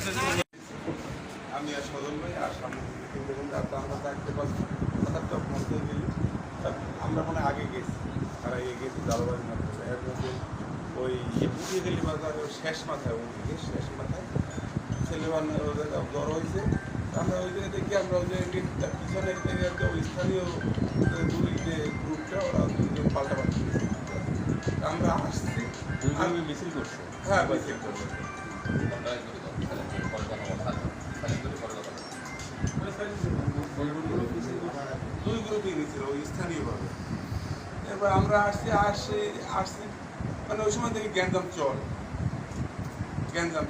আমি আর সজল ভাই আর সামনে দেখুন আমরা থাকতে পারছি কথাটা মধ্যে গেলি আমরা মানে আগে গেছি তারা এগিয়ে গেছি জলবায়ুর মাধ্যমে এর মধ্যে ওই পুটিয়ে গেলি বাজার শেষ মাথায় ওদিকে শেষ মাথায় ছেলেমান জ্বর হয়েছে আমরা ওই জায়গায় দেখি আমরা ওই জায়গায় পিছনের জায়গায় ওই স্থানীয় দুই যে গ্রুপটা ওরা দুজন পাল্টাপাল্টি আমরা আসছি মিছিল করছে। হ্যাঁ মিছিল করছে দুই গ্রুপই গেছিল ওই স্থানীয়ভাবে। এবার আমরা আসছি মানে ওই সময় দেখি গ্যাঞ্জাম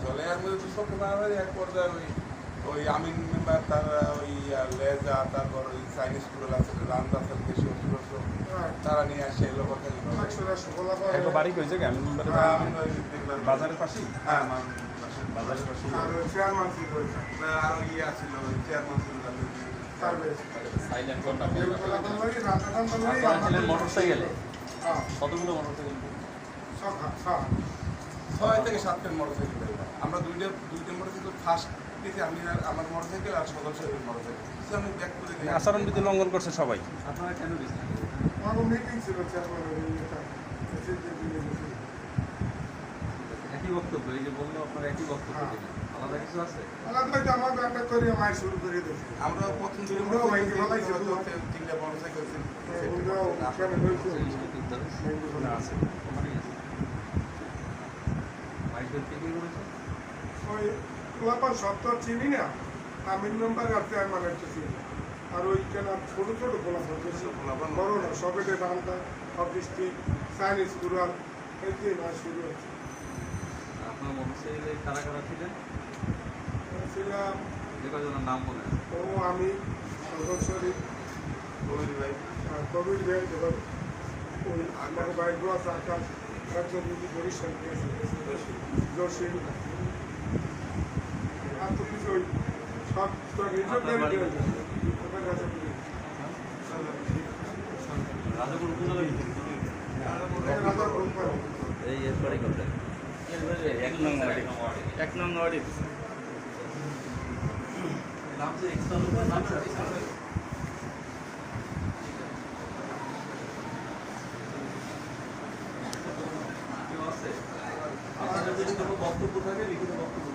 চলে এর মধ্যে তো সব মারামারি এক পর্যায়ে ওই আমিন মেম্বার তারা ওই লেজা তারপর ওই চাইনিজ স্কুল আছে রামদাসের বেশি তারা নিয়ে আসে লোক বাড়ি কই জায়গায় আমি বাজারের পাশেই। হ্যাঁ বাজারের পাশেই। চেয়ারম্যান ছিল আর ইয়ে ছিল চেয়ারম্যান ছিল মোটরসাইকেলে কতগুলো মোটরসাইকেল? 6 থেকে 7 টা মোটরসাইকেল। আমরা দুইটা মোটরসাইকেল ফার্স্ট দিয়েছি আমি আর আমার মোটরসাইকেল আর সদস্যের মোটরসাইকেল আমি ব্যাক করে দিই। আচরণবিধি লঙ্ঘন করছে সবাই। আপনারা কেন দিচ্ছেন? মিটিং ছিল একই বক্তব্য এই যে বললো আপনারা একই বক্তব্য দিলেন, আলাদা কিছু আছে? আলাদা আমার ব্যাপারটা করে মায়ের শুরু করে দিয়েছি। আমরা প্রথম দিন তিনটা মোটরসাইকেল আছে ওই ক্লাবার সপ্তাহ চিনি না আমিন মেম্বার আর চেয়ারম্যান একটা ছিল আর ওইখানে ছোট ছোট গোলাপ বড় না সবেটে রান্না অফিসটি চাইনিজ কুরাল এই যে মাছ শুরু হচ্ছে। আপনার মোটরসাইকেলে কারা কারা ছিলেন? ছিলাম যে কজনের নাম বলে। ও আমি সদর শরীফ কবির ভাই যখন ওই আমার ভাই গোয়াস আকাশ একজন যদি বরিশাল গিয়েছে জসিম আর তো কিছু ওই সব এই এরপরে করলেন এক নং ওয়ার্ডে নাম যে বক্তব্য থাকে লিখিত বক্তব্য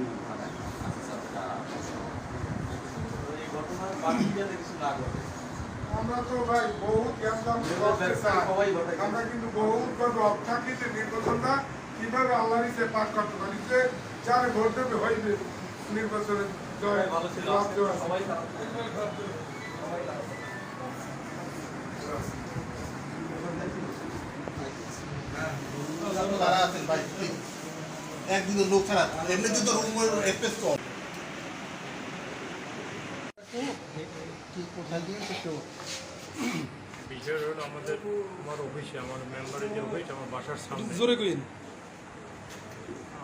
এই ঘটনার বাকিটা কিছু না ঘটে। আমরা তো ভাই বহুত আমরা কিন্তু বহুত অবথাকৃত নির্বাচনটা কিভাবে আল্লাহর ইচ্ছে পাক করতে পারি যে যারা ভোট দেবে হইবে নির্বাচনে ভালো ছিল সবাই যারা আছেন ভাই একদিন লোক ছাড়া এমনিতে তো রুম স্পেস কম। বিষয় হলো আমার অফিসে আমার মেম্বারের যে অফিস আমার বাসার সামনে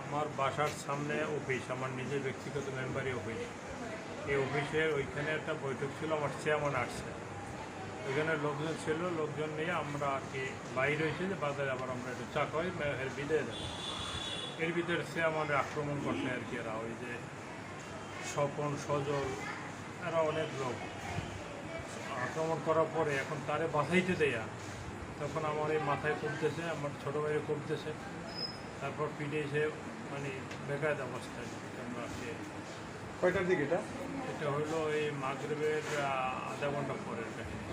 আমার বাসার সামনে অফিস আমার নিজের ব্যক্তিগত মেম্বারই অফিস। এই অফিসে ওইখানে একটা বৈঠক ছিল, আমার চেয়ারম্যান আসছে, ওইখানে লোকজন ছিল, লোকজন নিয়ে আমরা আর কি বাইরে হয়েছে যে বাজারে আবার আমরা একটু চা খাই এর বিদায় দেবো। এর ভিতরে চেয়ারম্যান আক্রমণ করছে আর কি এরা ওই যে স্বপন সজল এরা অনেক লোক আক্রমণ করার পরে এখন তারে বাঁচাইতে দেয়া তখন আমার এই মাথায় কমতেছে, আমার ছোটো ভাইয়ে কমতেছে, তারপর পিঠে এসে মানে বেকায়দা অবস্থায় আমরা আসি। কয়টার দিকে এটা হলো এই মাগরিবের আধা ঘন্টা পরের কাহিনী।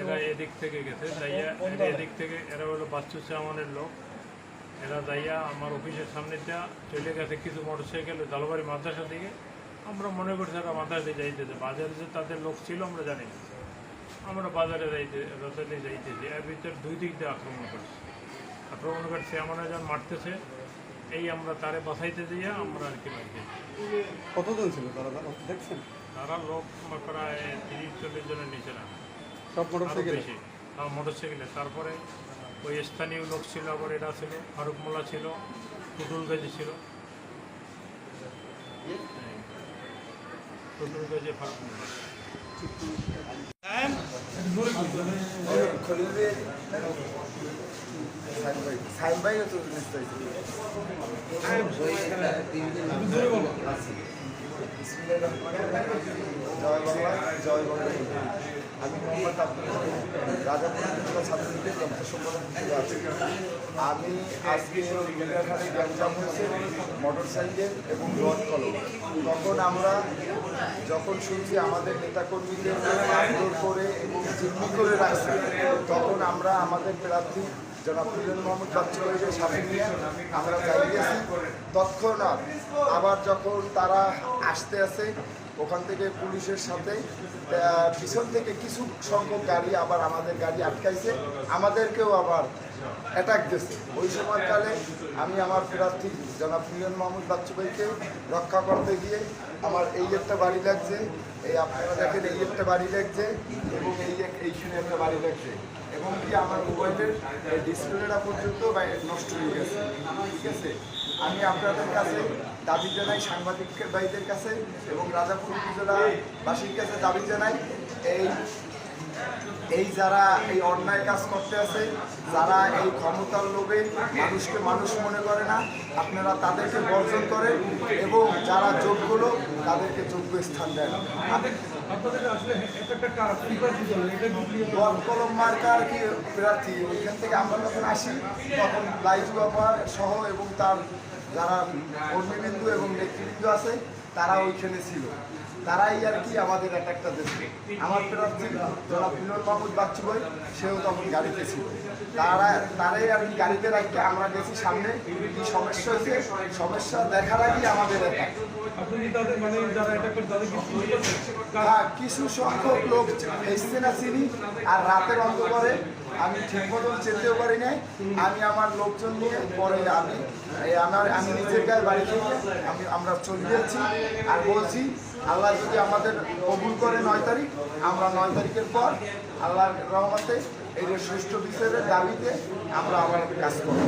এরা এদিক থেকে গেছে যাইয়া এদিক থেকে এরা হলো বাচ্চু চেয়ারম্যানের লোক, এরা যাইয়া আমার অফিসের সামনে চলে গেছে কিছু মোটরসাইকেল জালবাড়ি মাদ্রাসার দিকে। আমরা মনে করছি এরা মাদ্রাসে যাইতেছে, বাজারে যে তাদের লোক ছিল আমরা জানি না, আমরা বাজারে যাইতেছি। এর ভিতরে দুই দিক দিয়ে আক্রমণ করছে আমরা যখন মারতেছে এই আমরা তারে বাঁচাইতে দিয়ে আমরা আর কি মারছি। কতজন ছিল তারা দেখছেন? তারা লোক প্রায় 30-40 জনের নিচে না, সব মোটরসাইকেল বেশি। হ্যাঁ মোটরসাইকেলে। তারপরে ওই স্থানীয় লোক ছিল, আবার এটা ছিল ফারুক মোল্লা ছিল, টুটুল গাজী ছিল, টুটুল গাজী ফারুক মোল্লা। সাইন ভাই তো নিশ্চয়ই জয় বাংলা জয় বাংলা। আমি মোহাম্মদ আব্দুল হামিদ, রাজাপুর উপজেলা ছাত্রলীগের দপ্তর সম্পাদক হিসেবে আছি। আমি আজকে মিনারহাটে গ্যাঞ্জাম হয়েছে মোটর সাইকেল এবং রড কলম। তখন আমরা যখন শুনছি আমাদের নেতাকর্মীদের মারধর করে এবং জিম্মি করে রাখছে, তখন আমরা আমাদের প্রার্থী জনাব মিলন মোহাম্মদ বাচ্চু ভাইকে সাথে নিয়ে আমরা যাইয়েছি। তৎক্ষণাৎ আবার যখন তারা আসতে আসে ওখান থেকে পুলিশের সাথে পিছন থেকে কিছু সংখ্যক গাড়ি আবার আমাদের গাড়ি আটকাইছে, আমাদেরকেও আবার অ্যাটাক দিয়েছে। ওই সময়কালে আমি আমার প্রার্থী জনাব মিলন মোহাম্মদ বাচ্চু ভাইকে রক্ষা করতে গিয়ে আমার এই একটা বাড়ি লাগছে, এই আপনারা দেখেন এই একটা বাড়ি লাগছে এবং এইখানে একটা বাড়ি লাগছে এবং কি আমার মোবাইলের ডিসপ্লেটা পর্যন্ত নষ্ট হয়ে গেছে। ঠিক আছে, আমি আপনাদের কাছে দাবি জানাই, সাংবাদিকের ভাইদের কাছে এবং রাজাপুর উপজেলাবাসীর কাছে দাবি জানাই, এই যারা এই অন্যায় কাজ করতে আছে, যারা এই ক্ষমতার লোভে মানুষকে মানুষ মনে করে না, আপনারা তাদেরকে বর্জন করেন এবং যারা যোগ্য লোক তাদেরকে যোগ্য স্থান দেন। কলম মার্কার কি প্রার্থী ওইখান থেকে আমরা যখন আসি তখন লাইজু বাবা সহ এবং তার যারা কর্মীবৃন্দ এবং নেতৃবৃন্দ আছে তারা ওইখানে ছিল, তারাই আর কি আমাদের অ্যাটাকটা দিচ্ছে। আমার প্রার্থী জনাব মিলন মোহাম্মদ বাচ্চু ভাই সেও তখন গাড়িতে ছিল, তারাই আর কি গাড়িতে রাখতে আমরা গেছি সামনে। কি সমস্যা হয়েছে, সমস্যা দেখার আগেই আমাদের অ্যাটাক। হ্যাঁ, কিছু সংখ্যক লোক এসছে না চিনি, আর রাতের অন্ধকারে আমি ঠিক মতন চেতেও পারি নাই। আমি আমার লোকজন নিয়ে পরে আমি নিজের গায়ে বাড়ি থেকে আমরা চলে যাচ্ছি আর বলছি আল্লাহ যদি আমাদের কবুল করে 9 তারিখ, আমরা 9 তারিখের পর আল্লাহর রহমতে এই যে সুষ্ঠু বিচারের দাবিতে আমরা আবার কাজ করব।